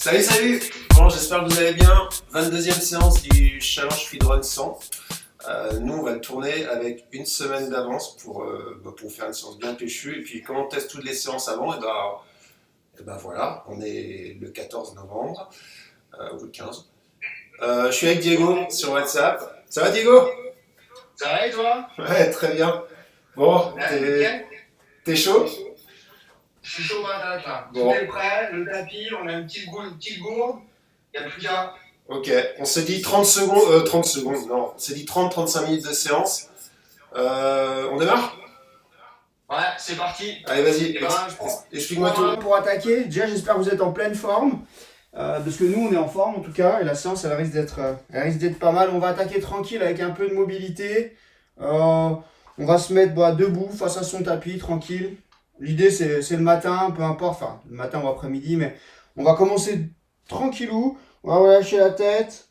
Salut, salut. Bon, j'espère que vous allez bien. 22e séance du Challenge Feedrun 100. Nous, on va le tourner avec une semaine d'avance pour faire une séance bien péchue. Et puis, comme on teste toutes les séances avant, et ben voilà, on est le 14 novembre, ou le 15. Je suis avec Diego sur WhatsApp. Ça va, Diego? Ça va et toi? Ouais, très bien. Bon, Nickel. t'es chaud? Je suis chaud patate là. Bon. Tout est prêt, le tapis, on a une petite gourde, il n'y a plus qu'à. Ok, on s'est dit 30 secondes, 30 secondes, non, on s'est dit 30-35 minutes de séance. On démarre? Ouais, c'est parti. Allez, vas-y, Et ben, explique-moi tout. Voilà, pour attaquer, déjà j'espère que vous êtes en pleine forme, parce que nous on est en forme en tout cas, et la séance elle risque d'être pas mal. On va attaquer tranquille avec un peu de mobilité. On va se mettre debout face à son tapis, tranquille. L'idée c'est le matin, peu importe, enfin le matin ou après-midi, mais on va commencer tranquillou. On va relâcher la tête,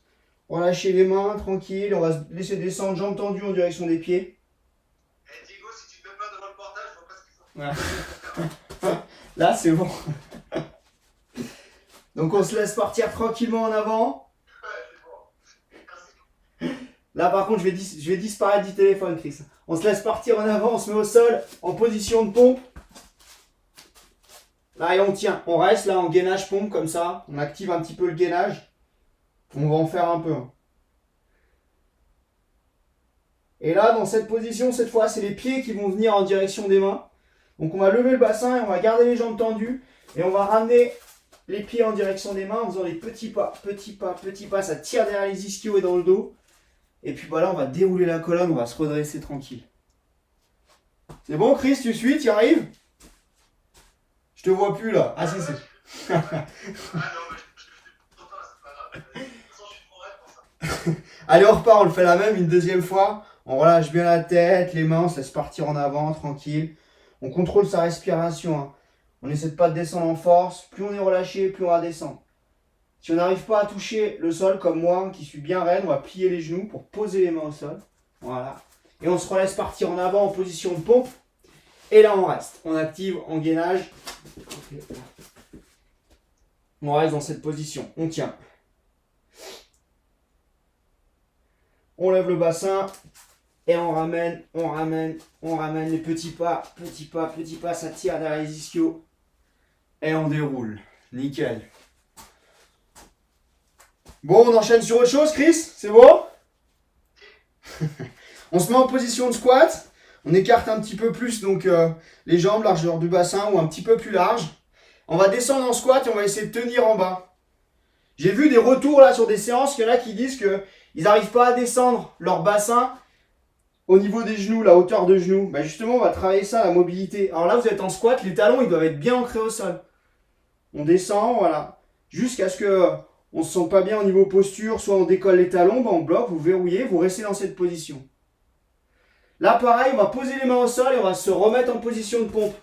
relâcher les mains, tranquille. On va se laisser descendre, jambes tendues en direction des pieds. Hey Diego, si tu te mets pas devant le portage, je vois pas ce qu'il faut. Ouais. Là c'est bon. Donc on se laisse partir tranquillement en avant. Là par contre je vais disparaître du téléphone, Chris. On se laisse partir en avant, on se met au sol en position de pompe. Là et on tient, on reste là en gainage pompe comme ça. On active un petit peu le gainage. On va en faire un peu. Et là dans cette position, cette fois c'est les pieds qui vont venir en direction des mains. Donc on va lever le bassin et on va garder les jambes tendues. Et on va ramener les pieds en direction des mains en faisant des petits pas, petits pas, petits pas. Ça tire derrière les ischios et dans le dos. Et puis voilà, on va dérouler la colonne, on va se redresser tranquille. C'est bon, Chris, tu suis, tu y arrives? Je te vois plus là. Ah si, c'est. Allez, on repart, on le fait la même une deuxième fois. On relâche bien la tête, les mains, on se laisse partir en avant, tranquille. On contrôle sa respiration. Hein. On essaie de pas descendre en force. Plus on est relâché, plus on va descendre. Si on n'arrive pas à toucher le sol comme moi, qui suis bien raide, on va plier les genoux pour poser les mains au sol. Voilà. Et on se relaisse partir en avant en position de pompe. Et là, on reste. On active en gainage. On reste dans cette position. On tient. On lève le bassin. Et on ramène les petits pas, ça tire derrière les ischios. Et on déroule. Nickel. Bon, on enchaîne sur autre chose, Chris? C'est bon? On se met en position de squat. On écarte un petit peu plus donc les jambes, largeur du bassin ou un petit peu plus large. On va descendre en squat et on va essayer de tenir en bas. J'ai vu des retours là sur des séances, il y en a qui disent qu'ils n'arrivent pas à descendre leur bassin au niveau des genoux, la hauteur de genoux. Bah justement, on va travailler ça, la mobilité. Alors là, vous êtes en squat, les talons, ils doivent être bien ancrés au sol. On descend, voilà. Jusqu'à ce qu'on ne se sente pas bien au niveau posture, soit on décolle les talons, on bloque, vous verrouillez, vous restez dans cette position. Là, pareil, on va poser les mains au sol et on va se remettre en position de pompe.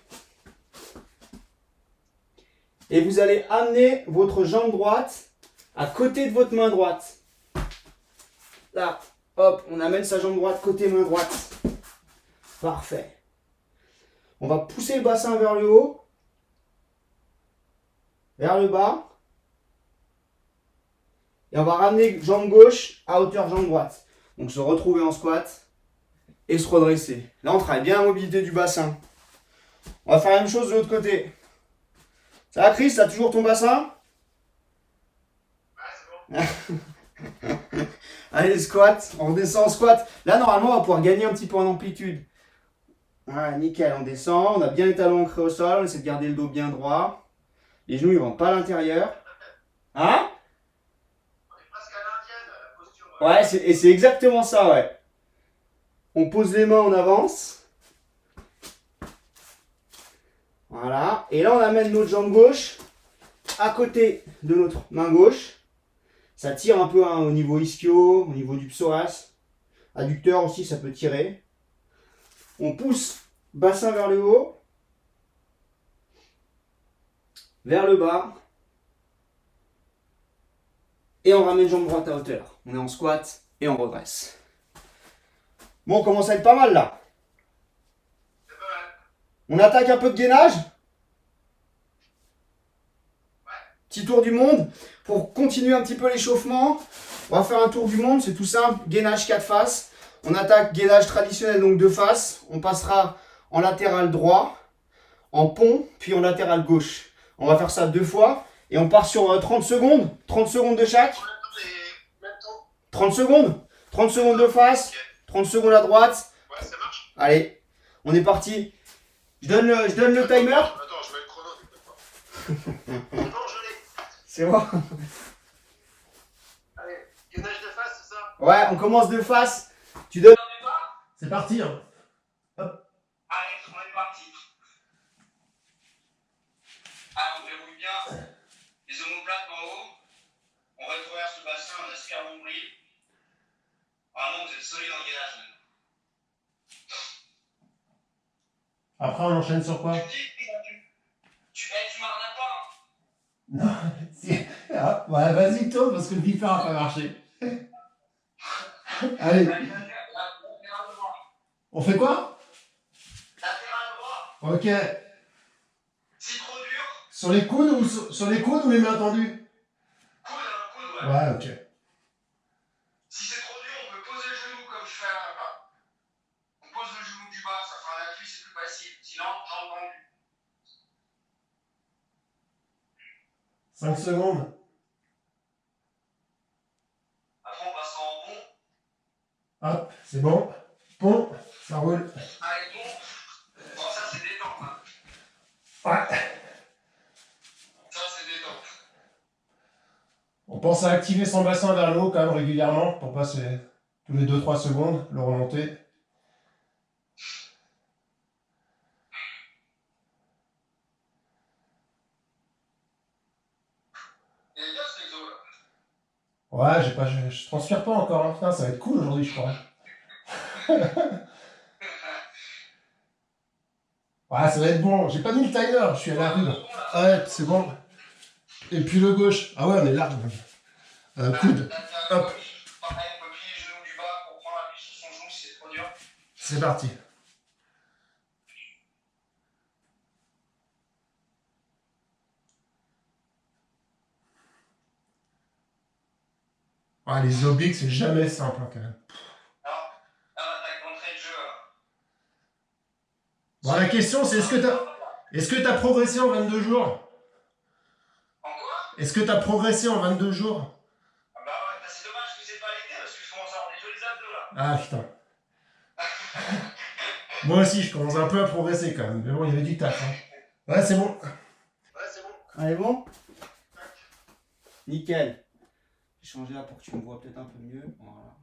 Et vous allez amener votre jambe droite à côté de votre main droite. Là, hop, on amène sa jambe droite côté main droite. Parfait. On va pousser le bassin vers le haut, vers le bas. Et on va ramener jambe gauche à hauteur jambe droite. Donc se retrouver en squat et se redresser. Là, on travaille bien la mobilité du bassin. On va faire la même chose de l'autre côté. Ça va, Chris? T'as toujours ton bassin? Ouais, c'est bon. Allez, squat. On redescend en squat. Là, normalement, on va pouvoir gagner un petit peu en amplitude. Voilà, nickel. On descend. On a bien les talons ancrés au sol. On essaie de garder le dos bien droit. Les genoux, ils ne rentrent pas à l'intérieur. Hein? On est presque à l'indienne, la posture. Ouais, et c'est exactement ça, ouais. On pose les mains, on avance. Voilà. Et là, on amène notre jambe gauche à côté de notre main gauche. Ça tire un peu au niveau ischio, au niveau du psoas. Adducteur aussi, ça peut tirer. On pousse bassin vers le haut. Vers le bas. Et on ramène jambe droite à hauteur. On est en squat et on redresse. Bon, on commence à être pas mal là. C'est pas mal. On attaque un peu de gainage. Petit tour du monde. Pour continuer un petit peu l'échauffement, on va faire un tour du monde, c'est tout simple. Gainage 4 faces. On attaque gainage traditionnel, donc 2 faces. On passera en latéral droit, en pont, puis en latéral gauche. On va faire ça 2 fois. Et on part sur 30 secondes. 30 secondes de chaque. 30 secondes. 30 secondes de face. 30 secondes à droite. Ouais, ça marche. Allez, on est parti. Je donne le timer. Attends, je mets le chrono. Non, je l'ai. C'est bon. Allez, gainage de face, c'est ça? Ouais, on commence de face. Tu donnes. C'est parti. Hein. Allez, on est parti. Ah, on verrouille bien les omoplates en haut. On retraverse le bassin, on aspire le nombril. Vraiment, vous êtes solide en gainage. Même. Après, on enchaîne sur quoi? Tu m'arnaques pas. Non, si. Ah, ouais, vas-y, tourne parce que le piper a pas marché. Allez, Latéral droit. on fait quoi? Latéral droit. Ok. Si trop dur, Sur les coudes ou sur les coudes ou les mains tendues? coude, ouais. Ouais, ok. Si c'est trop dur, on peut poser le genou comme je fais là. On pose le genou du bas, ça fera un appui, c'est plus facile. Sinon, jambe tendue. 5 secondes. Après, on passera en pont. Hop, c'est bon. Pont, ça roule. Allez, pont. Bon, ça, c'est détente. Hein. Ouais. Ça, c'est détente. On pense à activer son bassin vers le haut quand même régulièrement pour passer tous les 2-3 secondes, le remonter. Il est bien ce exo là. Ouais, je transpire pas encore. Hein. Putain, ça va être cool aujourd'hui, je crois. Ouais, ça va être bon. J'ai pas mis le timer, je suis à la rue. Ouais, c'est bon. Et puis le gauche. Ah ouais, on est large. Coude. Hop. Pareil, on peut plier les genoux du bas pour prendre l'appui sur son genou si c'est trop dur. C'est parti. Ouais, les obliques, c'est jamais simple hein, quand même. Alors, là, on attaque l'entrée de jeu. Bon, la question, c'est est-ce que t'as progressé en 22 jours? En quoi? Est-ce que t'as progressé en 22 jours? Ah bah ouais, bah c'est dommage que c'est pas l'été parce que je commence à avoir des jolis abdos là. Ah putain. Moi aussi, je commence un peu à progresser quand même. Mais bon, il y avait du taf. Hein. Ouais, c'est bon. Ouais, c'est bon. Allez, bon. Nickel. J'ai changé là pour que tu me vois peut-être un peu mieux. Voilà.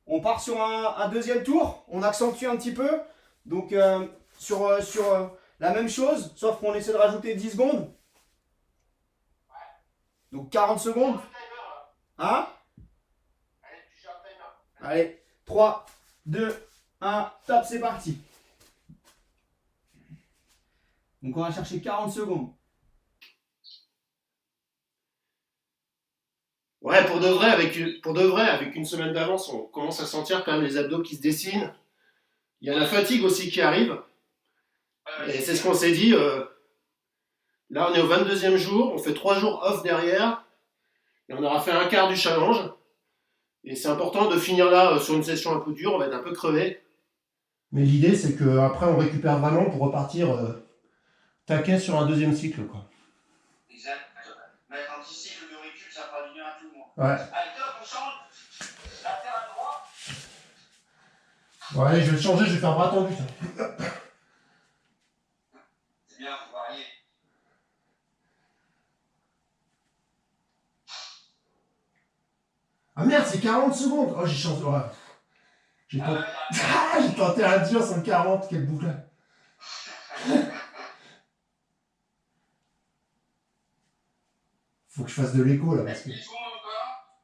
On part sur un deuxième tour. On accentue un petit peu. Donc, sur la même chose, sauf qu'on essaie de rajouter 10 secondes. Donc, 40 secondes. Hein? Allez, tu gères le timer. Allez, 3, 2, 1, top, c'est parti. Donc, on va chercher 40 secondes. Ouais, pour de vrai, avec une semaine d'avance, on commence à sentir quand même les abdos qui se dessinent. Il y a la fatigue aussi qui arrive. Et c'est ce qu'on s'est dit. Là, on est au 22e jour. On fait 3 jours off derrière. Et on aura fait un quart du challenge. Et c'est important de finir là sur une session un peu dure. On va être un peu crevé. Mais l'idée, c'est qu'après, on récupère vraiment pour repartir taquet sur un deuxième cycle. Quoi. Exact. Mettre un petit cycle de récup, ça fera du bien à tout le monde. Ouais. Allez, top, on change. Latéral droit. Bon, allez, je vais le changer, je vais faire bras tendu. C'est bien, faut varier. Ah merde, c'est 40 secondes. Oh, j'ai changé. Ouais. J'ai j'ai tenté un dur sur le 40, quelle boucle. Faut que je fasse de l'écho là parce que. 10 secondes encore.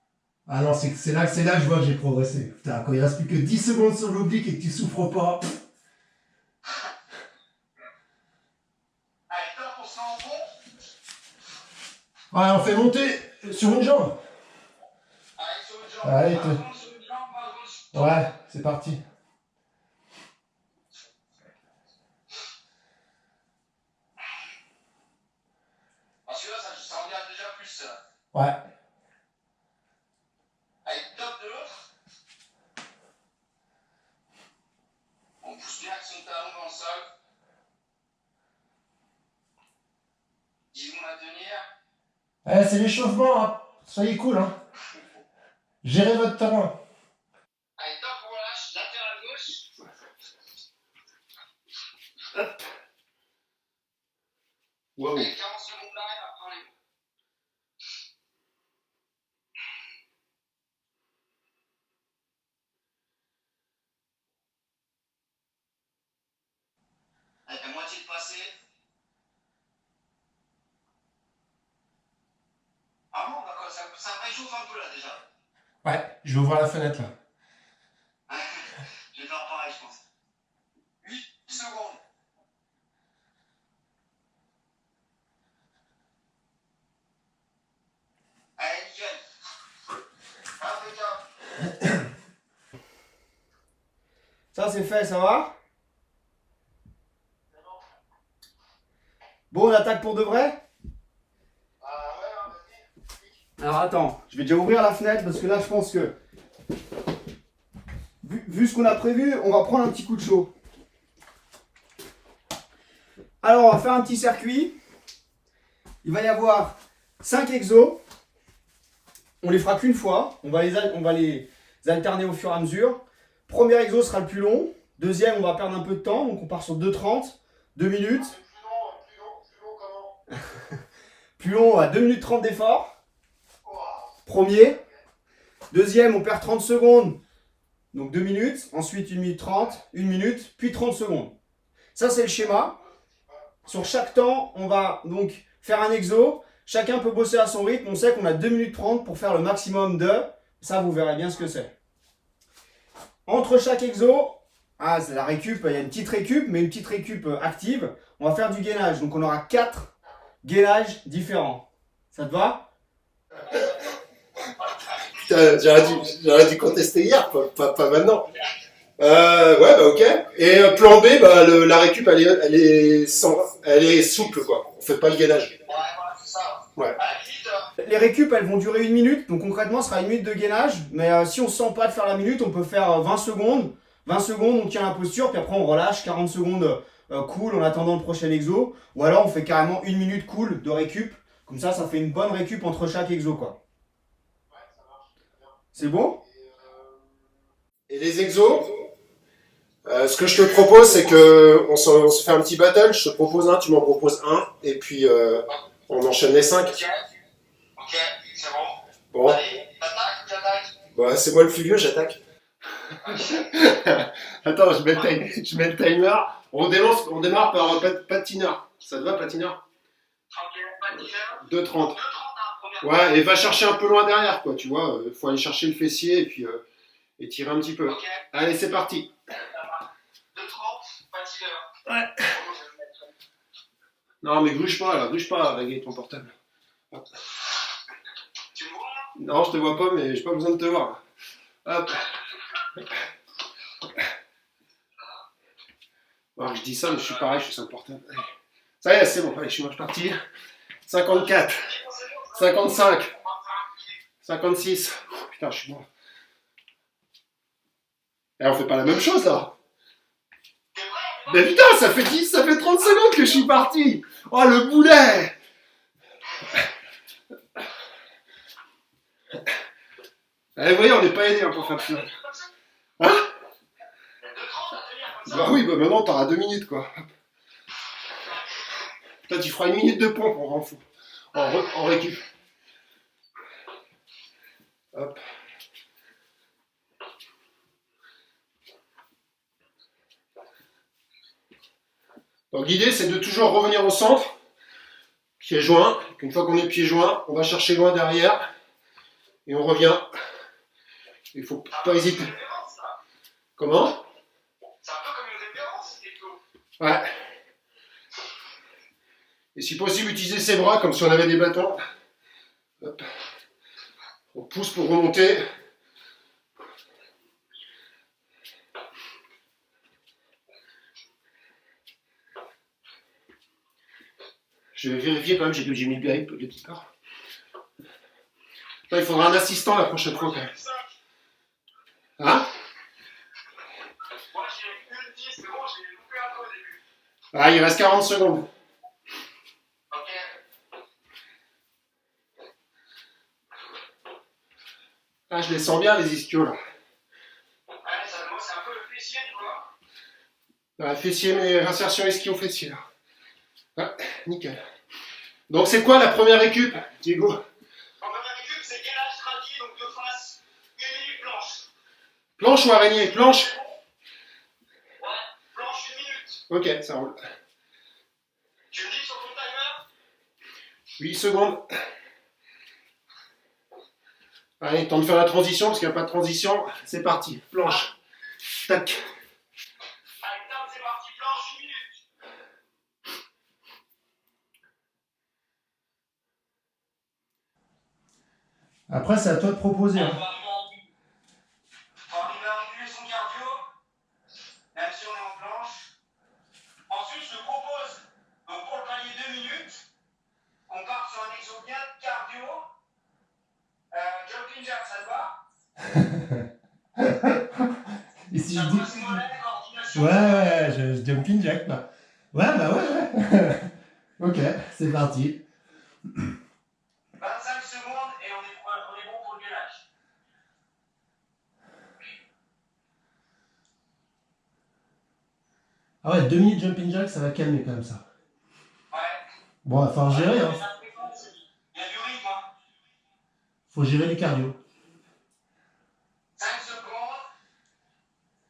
Ah non, c'est là que je vois que j'ai progressé. Putain, quand il reste plus que 10 secondes sur l'oblique et que tu souffres pas. Allez, top, on se met en pont. Ouais, on fait monter sur une jambe. Allez, sur une jambe. Allez, Par contre, sur une jambe, pas gauche. Ouais, c'est parti. Ah, celui-là, ça revient cuisse. Ouais. Avec top de l'autre. On pousse bien avec son talon dans le sol. 10 secondes à tenir. C'est l'échauffement, hein. Soyez cool, hein. Gérez votre terrain. Allez, top, on relâche. Latéral gauche. Wow. Allez, 40 secondes d'arrêt, après on est bon. Allez, la moitié de passé. Ah bon, d'accord, ça réchauffe un peu là déjà. Ouais, je vais ouvrir la fenêtre là. Je vais faire pareil, je pense. 8 secondes. Allez, nickel. Impeccable. Ça c'est fait, ça va? Bon, on attaque pour de vrai? Alors attends, je vais déjà ouvrir la fenêtre parce que là je pense que vu ce qu'on a prévu, on va prendre un petit coup de chaud. Alors on va faire un petit circuit. Il va y avoir 5 exos. On les fera qu'une fois. On va les alterner au fur et à mesure. Premier exo sera le plus long. Deuxième, on va perdre un peu de temps. Donc on part sur 2,30. 2 minutes. Plus long comment? Plus long, on va 2 minutes 30 d'effort. Premier. Deuxième, on perd 30 secondes. Donc 2 minutes. Ensuite 1 minute 30, 1 minute, puis 30 secondes. Ça, c'est le schéma. Sur chaque temps, on va donc faire un exo. Chacun peut bosser à son rythme. On sait qu'on a 2 minutes 30 pour faire le maximum de. Ça, vous verrez bien ce que c'est. Entre chaque exo, c'est la récup. Il y a une petite récup, mais une petite récup active. On va faire du gainage. Donc on aura 4 gainages différents. Ça te va? Putain, j'aurais dû contester hier, pas maintenant. Ouais, bah ok. Et plan B, bah, la récup, elle est souple, quoi. On fait pas le gainage. Ouais, voilà, c'est ça. Ouais. Allez, vite. Les récup, elles vont durer 1 minute. Donc concrètement, ce sera 1 minute de gainage. Mais si on ne sent pas de faire la minute, on peut faire 20 secondes. 20 secondes, on tient la posture. Puis après, on relâche 40 secondes cool en attendant le prochain exo. Ou alors, on fait carrément 1 minute cool de récup. Comme ça fait une bonne récup entre chaque exo, quoi. C'est bon? Et les exos, ce que je te propose, c'est que on se fait un petit battle. Je te propose un, tu m'en proposes un. Et puis, on enchaîne les 5. Ok, c'est bon. Bon, Allez, t'attaques. bah, c'est moi le plus vieux, j'attaque. Attends, je mets le timer. On démarre par patineur. Ça te va, patineur? Ok, patineur. 2,30. 2,30 première. Ouais, et va chercher un peu loin derrière, quoi, tu vois. Faut aller chercher le fessier et puis et tirer un petit peu. Ok, Allez, c'est parti. 2,30, patineur. Ouais. Non, mais gruge pas, régler ton portable. Hop. Tu me vois là? Non, je te vois pas, mais j'ai pas besoin de te voir. Hop. Alors, je dis ça, mais je suis pareil, je suis sur le portable. Allez. Ça y est, c'est bon, allez, je suis parti. 54, 55, 56. Putain, je suis mort. Et on fait pas la même chose là. Mais putain, ça fait 30 secondes que je suis parti. Oh, le boulet. Allez, vous voyez, on n'est pas aidé pour faire ça. Hein? Bah oui, bah maintenant t'auras 2 minutes quoi. Toi, tu feras 1 minute de pompe, on rend fou. En récup. Hop. Donc l'idée c'est de toujours revenir au centre, pieds joints. Une fois qu'on est pieds joints, on va chercher loin derrière et on revient. Il faut pas hésiter. Comment? C'est un peu comme une référence, c'est tout. Ouais. Et si possible, utiliser ses bras comme si on avait des bâtons. Hop. On pousse pour remonter. Je vais vérifier quand même, j'ai mis bien le petit corps. Là, il faudra un assistant la prochaine fois quand même. Hein? Moi j'ai eu le 10, c'est bon, j'ai loupé un peu au début. Ah, il reste 40 secondes. Ok. Ah, je les sens bien les ischios là. Ouais, moi c'est un peu le fessier, tu vois. Ah, fessier, mais insertion ischio-fessier là. Ah, nickel. Donc c'est quoi la première récup, Diego? En première récup, c'est gainage radié, donc de face, 1 minute planche. Planche ou araignée? Planche? Ouais, planche 1 minute. Ok, ça roule. Tu me dis sur ton timer? 8 secondes. Allez, temps de faire la transition, parce qu'il n'y a pas de transition. C'est parti, planche. Tac. Allez, top, c'est parti, planche 1 minute. Après, c'est à toi de proposer. On va arriver à réguler son cardio, même si on est en planche. Ensuite, je te propose, donc pour le palier 2 minutes, qu'on parte sur un exo bien cardio. Jumping jack, ça te va? Ici, Ça je te dis... passe mollet, coordination. Ouais, je jumping jack, là. Ouais, bah ouais. Ok, c'est parti. 25 secondes et on est bon pour le gainage. Ah ouais, 2 minutes jumping jack, ça va calmer quand même ça. Ouais. Bon, il va falloir gérer, hein. Il y a du rythme, hein. Faut gérer du cardio. 5 secondes.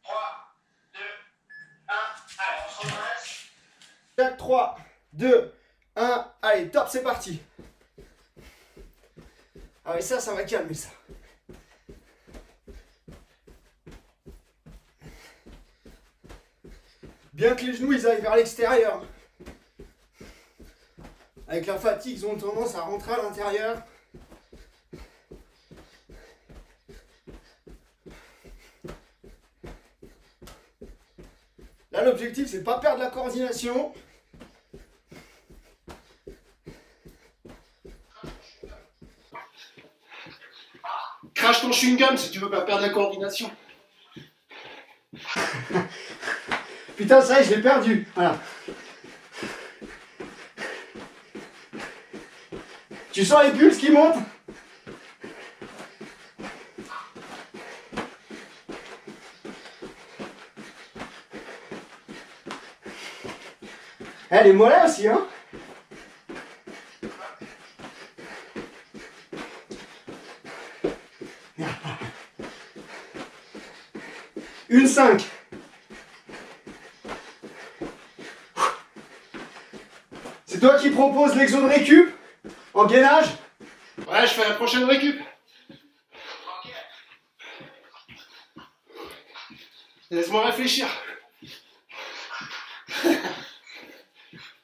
3, 2, 1. Allez, on se redresse. 4, 3, 2, 1. Allez, top, c'est parti. Ah oui, ça va calmer ça. Bien que les genoux ils aillent vers l'extérieur. Avec la fatigue, ils ont tendance à rentrer à l'intérieur. Là, l'objectif, c'est de pas perdre la coordination. Crache ton chewing-gum si tu veux pas perdre la coordination. Putain, ça y est, je l'ai perdu. Voilà. Tu sens les pulses qui montent? Elle est mollets aussi, hein? Une 5. C'est toi qui proposes l'exo de récup en gainage? Ouais, je fais la prochaine récup. Ok. Laisse-moi réfléchir.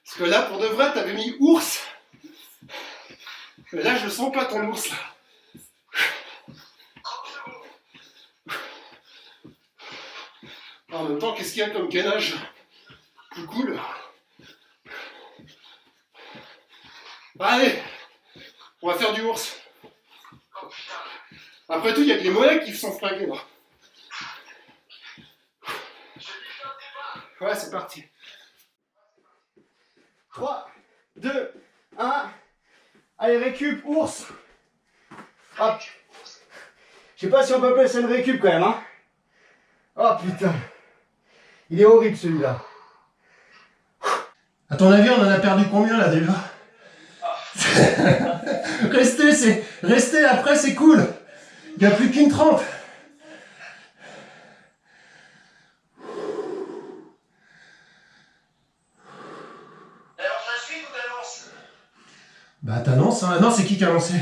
Parce que là, pour de vrai, t'avais mis ours. Mais là, je sens pas ton ours là. 30 secondes. En même temps, qu'est-ce qu'il y a comme gainage plus cool? Allez, on va faire du ours. Oh putain. Après tout, il y a que les mollets qui sont flingués là. Je dis top départ. Ouais, c'est parti. 3, 2, 1. Allez, récup, ours. Hop. Je sais pas si on peut appeler ça une récup quand même, hein. Oh putain. Il est horrible celui-là. À ton avis, on en a perdu combien là déjà? Restez après, c'est cool. Il n'y a plus qu'une 30. Alors, je la suis ou t'annonces? Bah t'annonces, hein. Non, c'est qui a lancé?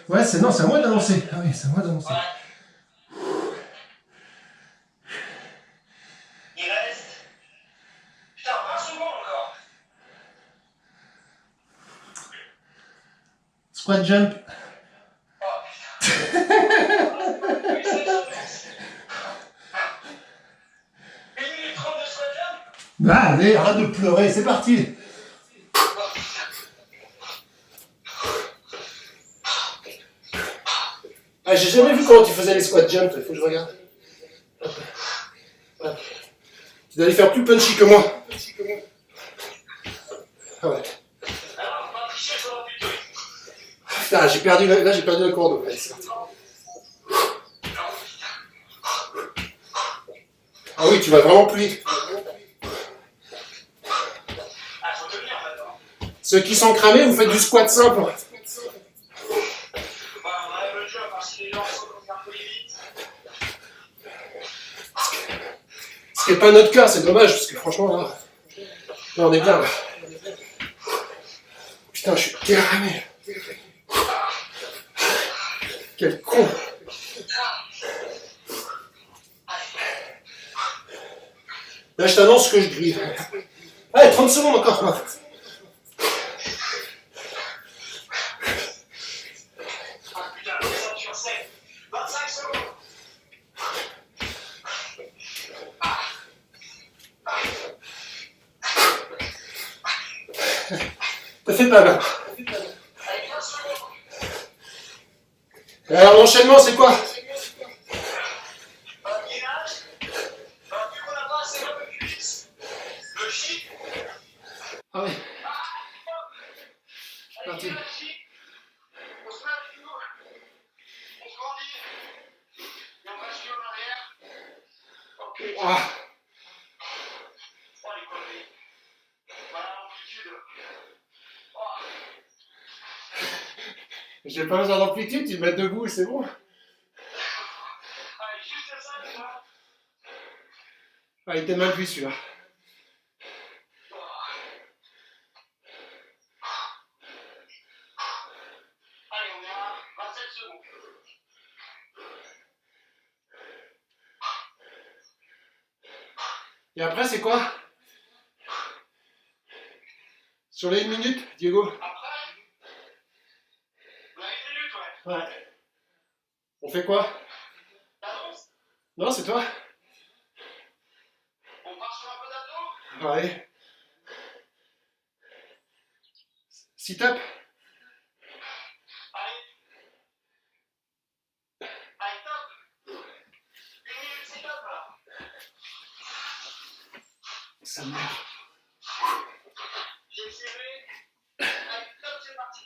Ouais, c'est à moi d'annoncer. Ah oui, c'est à moi d'annoncer. Ouais. Il reste. Putain, 20 secondes encore. Squat jump. Oh putain. 1 minute 30 de squat jump. Bah allez, arrête de pleurer, c'est parti. Ah, j'ai jamais vu comment tu faisais les squat jump, il faut que je regarde. Hop. Tu dois les faire plus punchy que moi. Ah ouais. Alors, on va tricher sur la plutôt. Putain, j'ai perdu la corde. Allez, c'est parti. Ah oui, tu vas vraiment plus vite. Ah, faut tenir maintenant. Ceux qui sont cramés, vous faites du squat simple. Voilà, on enlève le jeu parce que les gens sont un peu vite. Ce qui n'est pas notre cas, c'est dommage, parce que franchement, là on est bien. Là. Putain, je suis cramé. Quel con. Là, je t'annonce que je grille. Allez, 30 secondes encore. Quoi. Ah putain, la ceinture sec. 25 secondes. Ça fait pas mal. Allez, 15 secondes. Et alors, l'enchaînement, c'est quoi? Gainage. Vu qu'on n'a pas assez de cuisse, le chic. Ah oui. Allez, Parti. le chic. On se met avec nous. On se grandit. Et on bascule en arrière. Ok. Ah. Oh, les conneries. Voilà l'amplitude. Oh. J'ai pas besoin d'amplitude, tu me mets debout, c'est bon. Allez, juste ça, tu vois. Ah, il était mal vu celui-là. Allez, on est à 27 secondes. Et après, c'est quoi? Sur les 1 minute, Diego? Après, on a 1 minute, ouais. Ouais. On fait quoi? T'annonces? Non, c'est toi? On part sur un peu d'abdos? Ouais. Sit-up? Allez. Allez, top. 1 minute, c'est top, là. Ça merde. J'ai serré. Allez, top, c'est parti.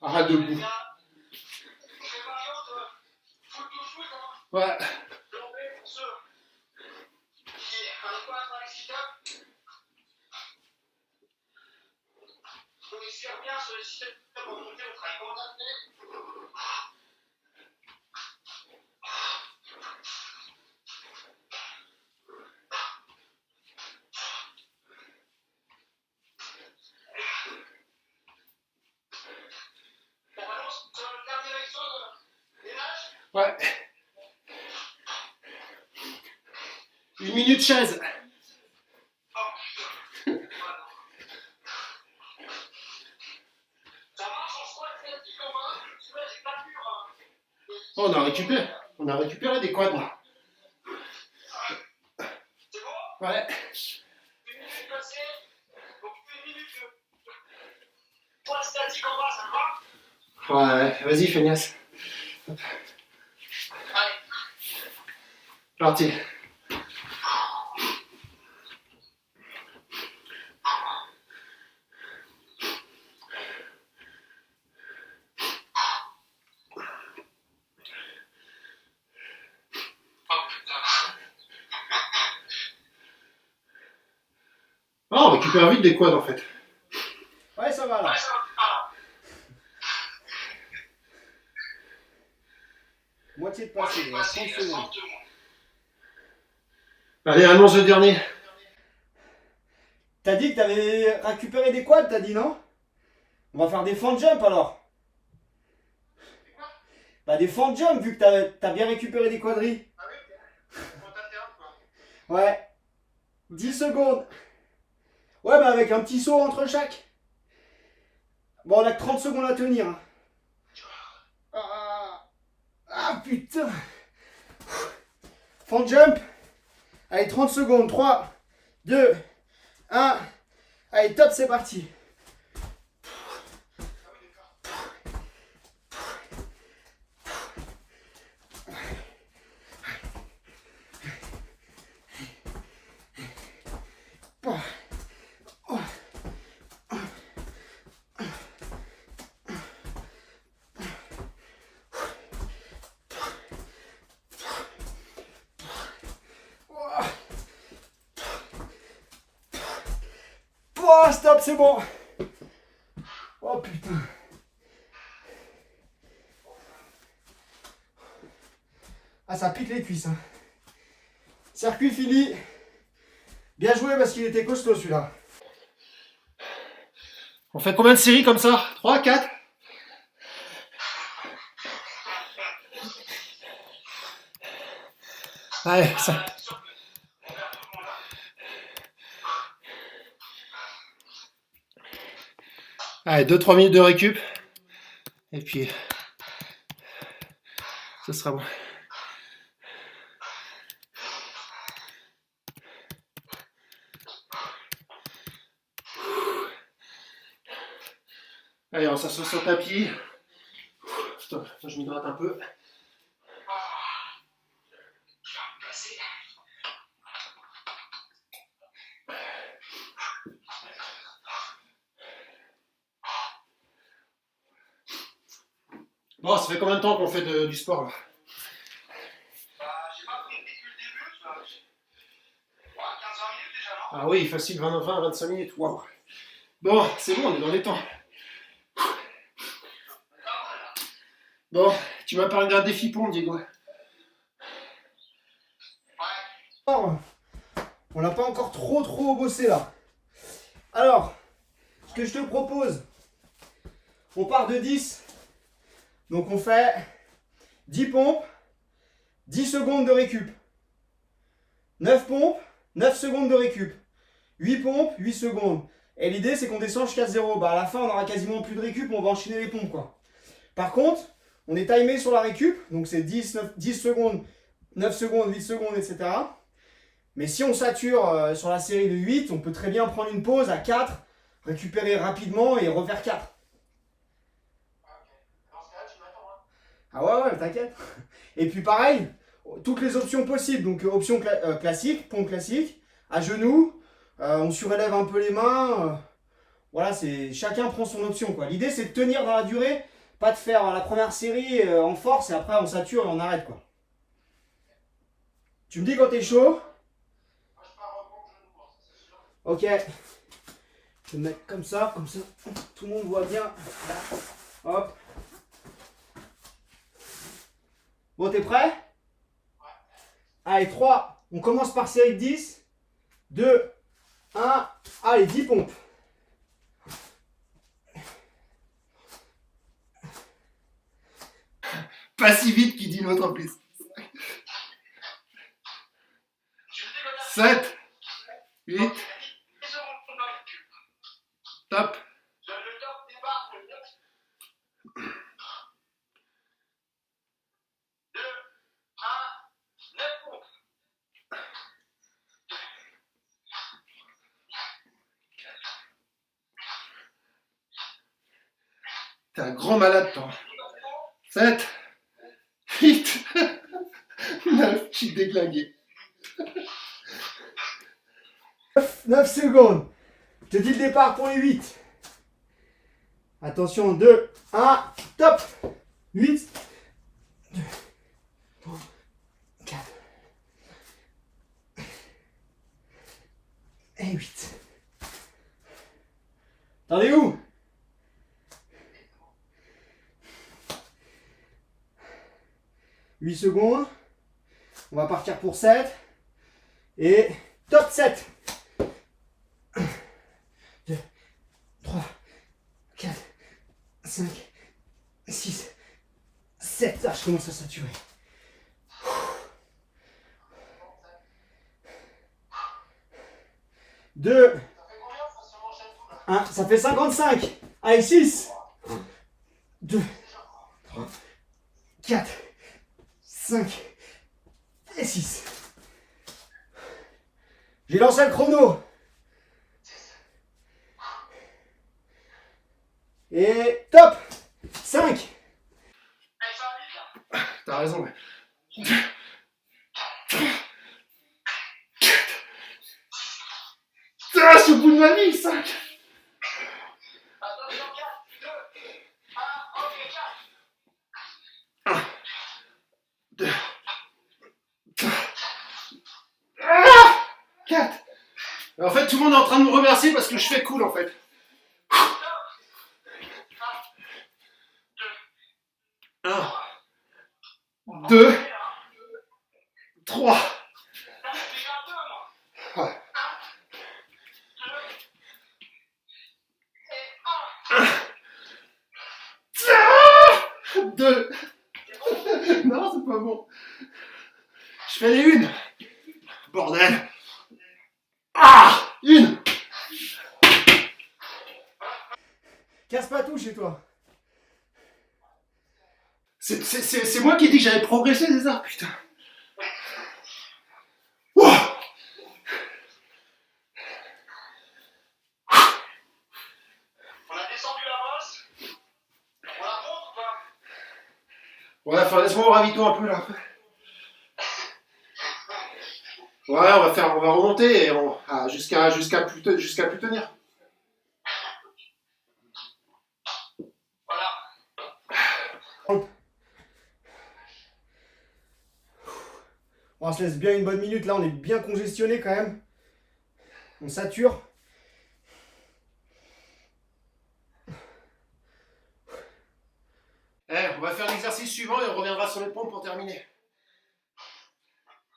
Arrête debout. On fait variante, foot to foot, hein. Ouais. Lambé pour ceux qui n'arrivent pas à faire les sit-ups. On essuie bien sur les sit-ups pour monter, on travaille comme on a fait. On balance sur le dernier exo des nages. Ouais. 1 minute chaise. Ça marche en squat, c'est petit comme un. Tu vois, j'ai pas pur. Oh, on a récupéré des quads là. C'est bon? Ouais. 1 minute passée. Donc 1 minute de poids statique en bas, ça te va? Ouais, vas-y, feignasse. Allez. Parti. Oh putain. Ah, on récupère vite des quads en fait. Ouais, ça va là. Ouais, ça va. Ah. Moitié de Moi, passé, j'ai il y a passé 30 30 secondes. secondes. Allez, annonce le dernier. T'as dit que t'avais récupéré des quads, t'as dit non? On va faire des fend jump alors. Bah des fend jump vu que t'as bien récupéré des quadrilles. Ah oui? On t'alterne, quoi. Ouais. 10 secondes. Ouais, bah avec un petit saut entre chaque. Bon, on a que 30 secondes à tenir. Hein. Ah putain. Front jump. Allez, 30 secondes. 3, 2, 1. Allez, top, c'est parti. Oh, stop, c'est bon. Oh putain. Ah, ça pique les cuisses. Hein. Circuit fini. Bien joué parce qu'il était costaud celui-là. On fait combien de séries comme ça? 3, 4? Allez, ça. Allez, 2-3 minutes de récup. Et puis, ce sera bon. Allez, on s'assoit sur le tapis. Stop, je m'hydrate un peu. Bon, ça fait combien de temps qu'on fait du sport là? J'ai pas compris depuis le début, ça. 15-20 minutes déjà, non? Ah oui, facile, 20-25 minutes. Waouh. Bon, c'est bon, on est dans les temps. Bon, tu m'as parlé d'un défi pompe, Diego. On n'a pas encore trop bossé là. Alors, ce que je te propose, on part de 10. Donc on fait 10 pompes, 10 secondes de récup. 9 pompes, 9 secondes de récup. 8 pompes, 8 secondes. Et l'idée c'est qu'on descend jusqu'à 0. Bah à la fin on aura quasiment plus de récup, on va enchaîner les pompes quoi. Par contre, on est timé sur la récup, donc c'est 10 secondes, 9 secondes, 8 secondes, etc. Mais si on sature sur la série de 8, on peut très bien prendre une pause à 4, récupérer rapidement et refaire 4. Ah ouais, t'inquiète. Et puis pareil, toutes les options possibles. Donc option classique, pompe classique, à genoux, on surélève un peu les mains. Voilà, chacun prend son option quoi. L'idée c'est de tenir dans la durée, pas de faire la première série en force et après on sature et on arrête quoi. Tu me dis quand t'es chaud. Ok. Je vais me mettre comme ça tout le monde voit bien. Hop. Bon, t'es prêt? Ouais. Allez, 3. On commence par série de 10. 2, 1. Allez, 10 pompes. Pas si vite qu'il dit l'autre en plus. 7, 8. Top. Le top départ, le 9. 2, 1, 9 pompes. T'es un grand malade, toi. 7, 8, 9, je suis déglingué. 9 secondes. Je te dis le départ pour les 8. Attention, 2, 1, top. 8, 2, 3, 4 et 8. T'en es où? « 8 secondes. On va partir pour 7. Et top 7. 1, 2, 3, 4, 5, 6, 7. Ah, je commence à saturer. 2, 1, ça fait 55. Allez, 6, 2, 3, 4, 5 et 6. J'ai lancé le chrono. Et top. 5. Allez, ça va vite là. T'as raison, ouais. Ah, c'est au bout de ma vie, 5. Attention, 4, 2, 1, ok, 4. 4. En fait, tout le monde est en train de me remercier parce que je fais cool, en fait. 1, 2, 3. Ouais. 2. Non, c'est pas bon. Je fais les 1. Bordel. Ah, 1. Casse pas tout chez toi. C'est moi qui ai dit que j'allais progresser, c'est ça? Putain. Wow. On a descendu la bosse. On la monte ou pas? Ouais, enfin, laisse-moi au ravito un peu là. Ouais, on va remonter et jusqu'à plus tenir. Voilà. On se laisse bien une bonne minute là, on est bien congestionné quand même. On sature. On va faire l'exercice suivant et on reviendra sur les pompes pour terminer.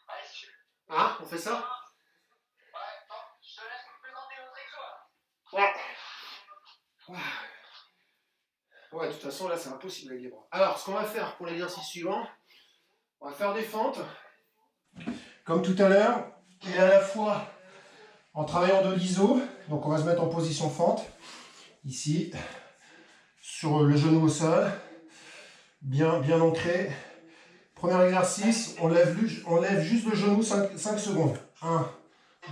Allez, si tu veux. Hein? On fait ça? Ouais, attends, je te laisse me présenter notre exo là. Ouais, de toute façon, là, c'est impossible avec les bras. Alors, ce qu'on va faire pour l'exercice suivant, on va faire des fentes. Comme tout à l'heure, et à la fois en travaillant de l'iso. Donc on va se mettre en position fente, ici, sur le genou au sol, bien ancré. Premier exercice, on lève juste le genou 5 secondes. 1,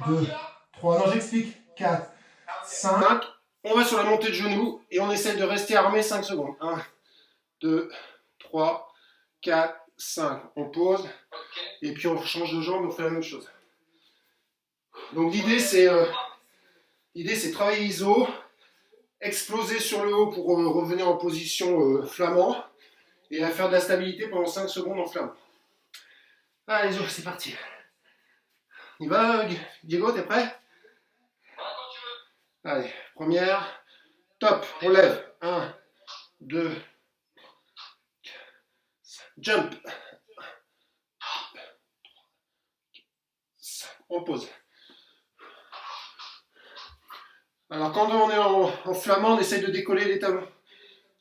2, 3, non j'explique, 4, 5. On va sur la montée de genou et on essaie de rester armé 5 secondes. 1, 2, 3, 4, 5. On pose et puis on change de jambe et on fait la même chose. Donc l'idée c'est de travailler iso, exploser sur le haut pour revenir en position flamand et à faire de la stabilité pendant 5 secondes en flamand. Allez, c'est parti. On y va, Diego, t'es prêt? Ouais, quand tu veux. Allez, première, top, on lève. 1, 2, jump. On pose. Alors quand on est en flamand, on essaye de décoller les talons.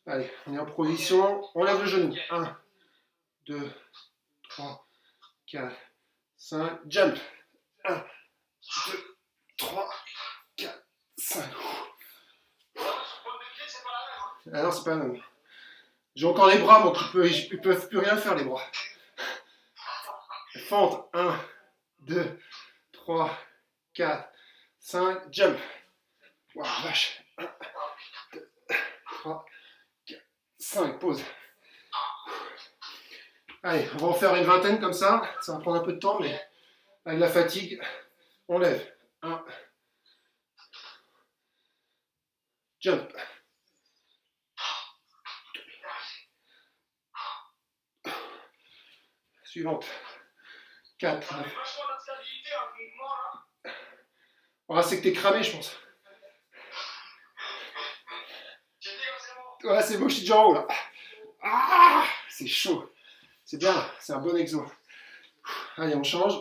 Allez, on est en position, on lève le genou. 1, 2, 3, 4, 5, jump. 1, 2, 3, 4, 5. Ah non, c'est pas la même. J'ai encore les bras, moi, ils peuvent plus rien faire, les bras. Fente, 1, 2, 3, 4, 5, jump. Waouh, vache. 1, 2, 3, 4, 5, pause. Allez, on va en faire une vingtaine comme ça. Ça va prendre un peu de temps, mais avec la fatigue, on lève. 1, jump. Suivante. 4. Oh, c'est que t'es cramé, je pense. Ouais, c'est bon, je suis déjà en haut là. Ah, c'est chaud. C'est bien, c'est un bon exo. Allez, on change.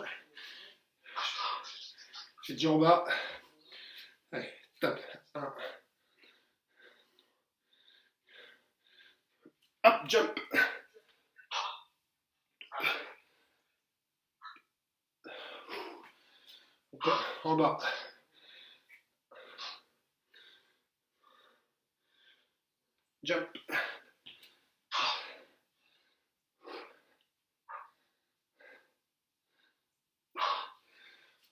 J'ai déjà en bas. Allez, top. 1. Hop, jump. Encore en bas. Jump.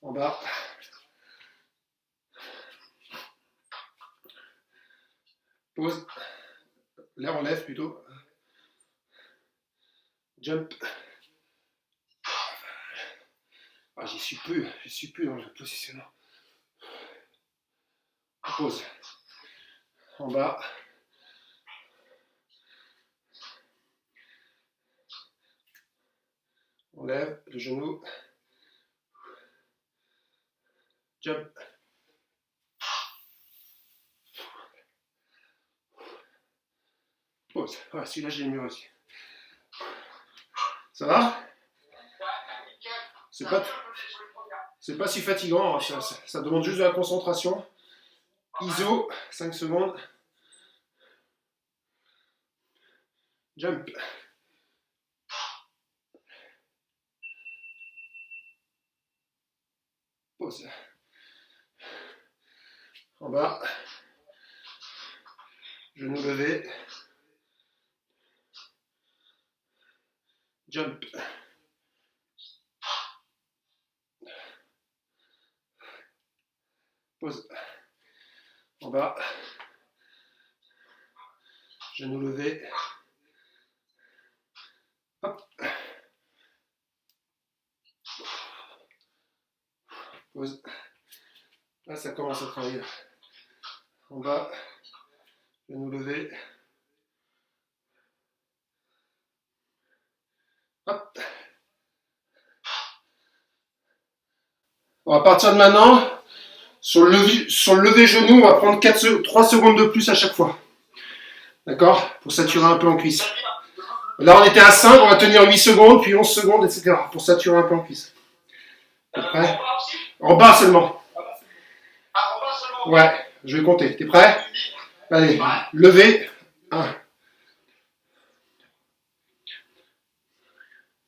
En bas. Pause. Là, on lève plutôt. Jump. Ah, j'y suis plus dans le positionnement. Pause. En bas. On lève le genou. Jump. Pause. Ah, celui-là, j'ai mieux aussi. Ça va? C'est pas si fatigant, hein. Ça demande juste de la concentration. ISO, 5 secondes. Jump. Pause. En bas. Genou levé. Jump. Pause. En bas. Genou levé. Hop. Pause. Là, ça commence à travailler. En bas. Genou levé. Hop. Bon, à partir de maintenant, sur le lever genou, on va prendre 3 secondes de plus à chaque fois. D'accord? Pour saturer un peu en cuisse. Là, on était à 5, on va tenir 8 secondes, puis 11 secondes, etc. Pour saturer un peu en cuisse. Prêt? En bas seulement. Ah, en bas seulement. Ouais, je vais compter. T'es prêt? Allez, levez. 1.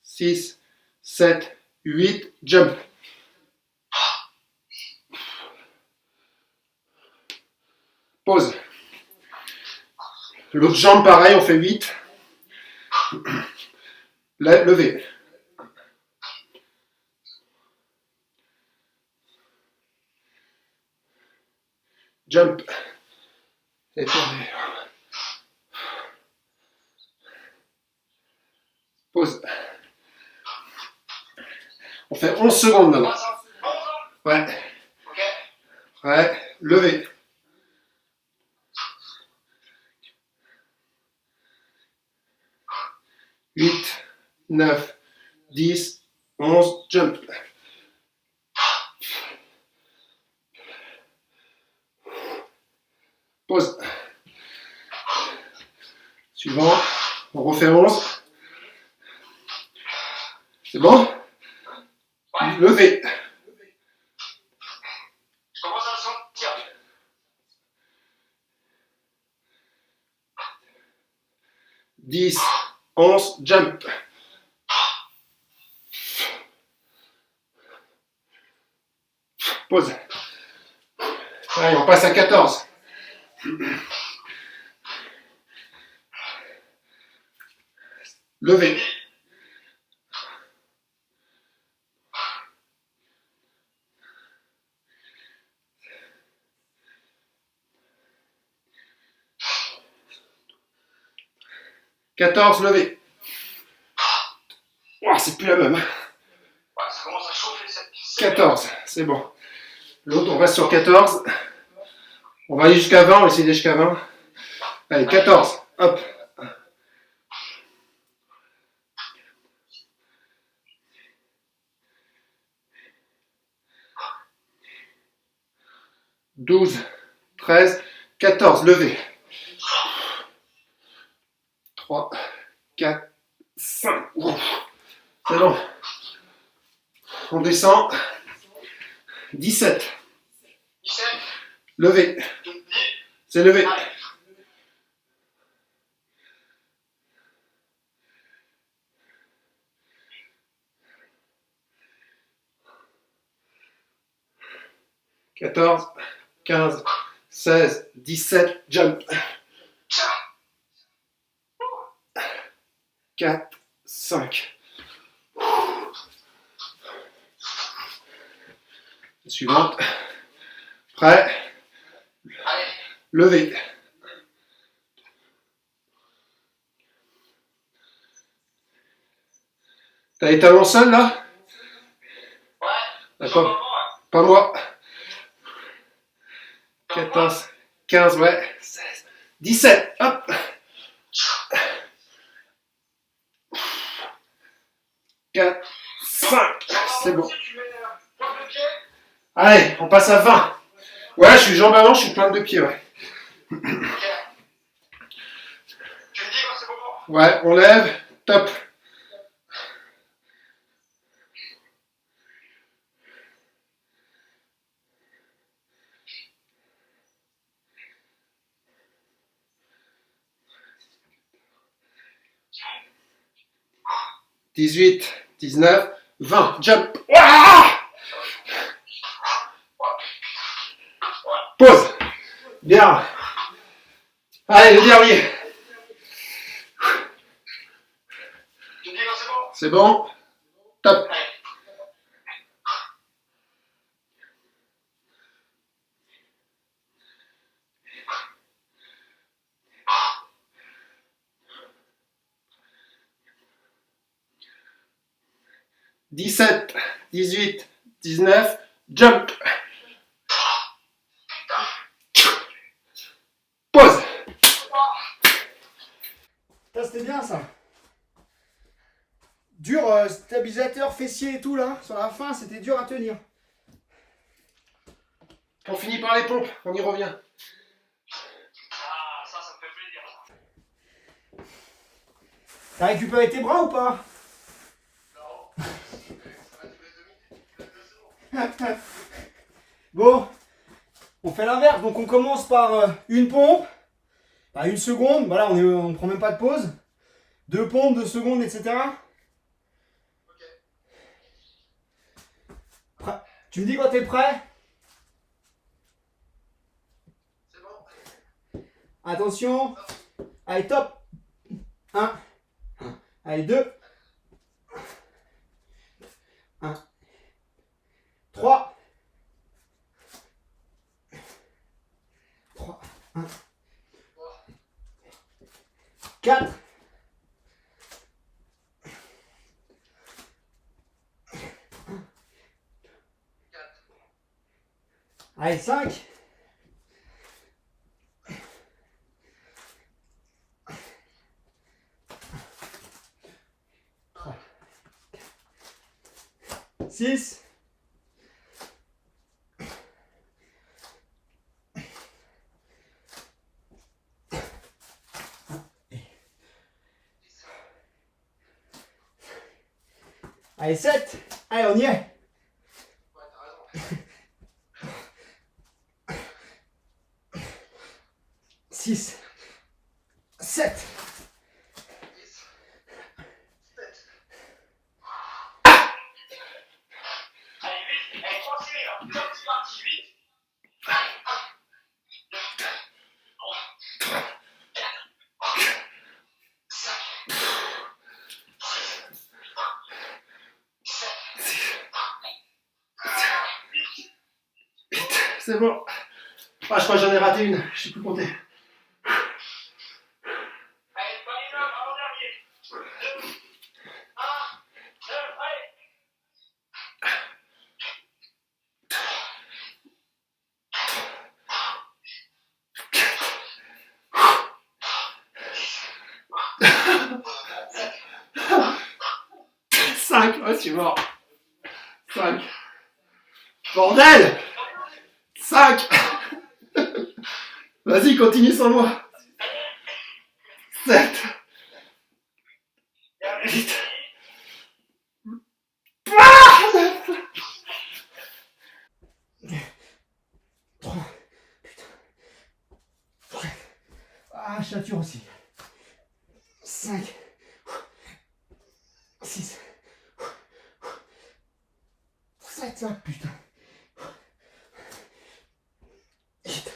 6, 7, 8, jump. Pause. L'autre jambe, pareil, on fait 8. Levez. Jump. Et tournez. Pause. On fait 11 secondes maintenant. Ouais. Ok. Ouais. Levez. 8, 9, 10, 11, jump. Pause. Suivant. On refait 11. C'est bon? Ouais. Levez. Je commence à le sentir. 10, 11, jump. Pause. Allez, on passe à 14. Levez. « 14, levez. » Oh, c'est plus la même. Ouais, ça commence à chauffer cette piste. 14, c'est bon. L'autre, on reste sur 14. On va aller jusqu'à 20, on va essayer d'aller jusqu'à 20. Allez, 14, hop. « 12, 13, 14, levez. » 3, 4, 5. C'est bon. On descend. 17. 17. Levez. 10. C'est levé. Allez. 14, 15, 16, 17, jump. 4, 5. Suivante. Prêt. Allez. Levez. T'as les talons seuls là? Ouais. D'accord. Pas moi. 14, 15, ouais. 16, 17, hop. 4, 5, c'est bon. Allez, on passe à 20. Ouais, je suis jambe avant, je suis plein de pieds, ouais. Tu me dis quand c'est bon. Ouais, on lève, top. « 18, 19, 20, jump. Ouah, pause. Bien. Allez, le dernier. Tu me dis quand c'est bon. C'est bon. Top. Allez. 17, 18, 19, jump. Pause. Ça, c'était bien ça. Dur, stabilisateur, fessier et tout là, sur la fin, c'était dur à tenir. On finit par les pompes, on y revient. Ah, ça me fait plaisir. T'as récupéré tes bras ou pas? Bon, on fait l'inverse, donc on commence par une pompe, à 1 seconde, voilà, on prend même pas de pause. 2 pompes, 2 secondes, etc. Tu me dis quand t'es prêt? C'est bon. Attention. Allez, top. 1. Allez, 2. 1. 3. 3. 1. 4. 1. Allez, 5. 6. 7. Allez, on y est. 6. 7. Allez, vite. Allez, 3 séries là. Comme tu vas, 18. Allez, 1, 2, 3, 4, 5, 6, 7, 8. C'est bon. Ah, je crois que j'en ai raté une, je sais plus compter. Allez, pas les hommes, avant-dernier. 2, 1, 2, allez. Cinq, oh, je suis mort. 5. Bordel. 5. Vas-y, continue sans moi. 7. 8. 3. Putain. Ah, chature aussi. 5. 6. 7. Ah, putain. 8.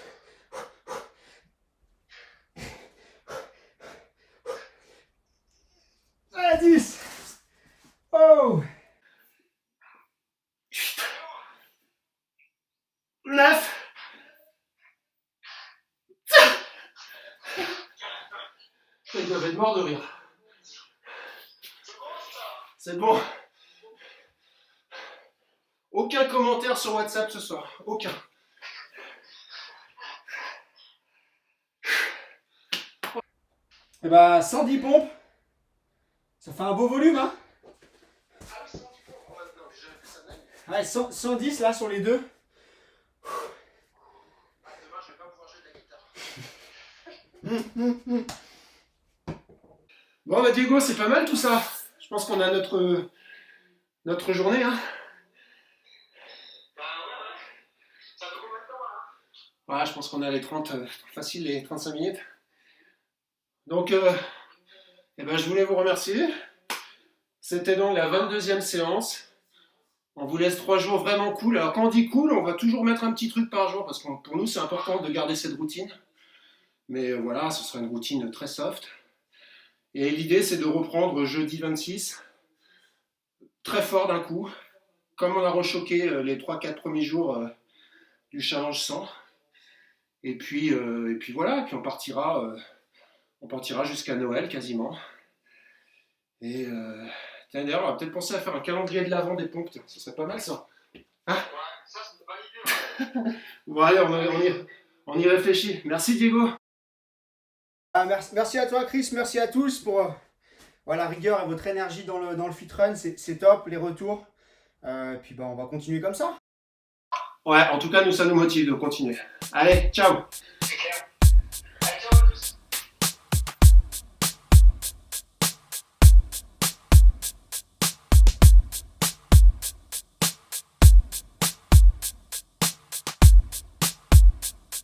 10. Oh. 9. Ils doivent être morts de rire. C'est bon. Aucun commentaire sur WhatsApp ce soir. Aucun. Et bah 110 pompes. Ça fait un beau volume, hein. Ouais, 110 là sur les deux. Demain, je vais pas pouvoir jouer de la guitare. Bon, bah Diego, c'est pas mal tout ça. Je pense qu'on a notre journée. Hein. Ça fait combien de temps là? Ouais, je pense qu'on a les 30, facile les 35 minutes. Donc, eh ben, je voulais vous remercier. C'était donc la 22e séance. On vous laisse 3 jours vraiment cool. Alors quand on dit cool, on va toujours mettre un petit truc par jour parce que pour nous c'est important de garder cette routine. Mais voilà, ce sera une routine très soft. Et l'idée c'est de reprendre jeudi 26 très fort d'un coup, comme on a rechoqué les 3-4 premiers jours du challenge 100. Et puis voilà, et puis on partira jusqu'à Noël quasiment. Et d'ailleurs, on va peut-être penser à faire un calendrier de l'avant des pompes. Ce serait pas mal ça. Ouais, ça c'est une bonne idée. Bon allez, on y réfléchit. Merci Diego. Ah, merci à toi Chris, merci à tous pour la rigueur et votre énergie dans le fit run, c'est top, les retours. Et puis bah, on va continuer comme ça. Ouais, en tout cas, nous, ça nous motive de continuer. Allez, ciao!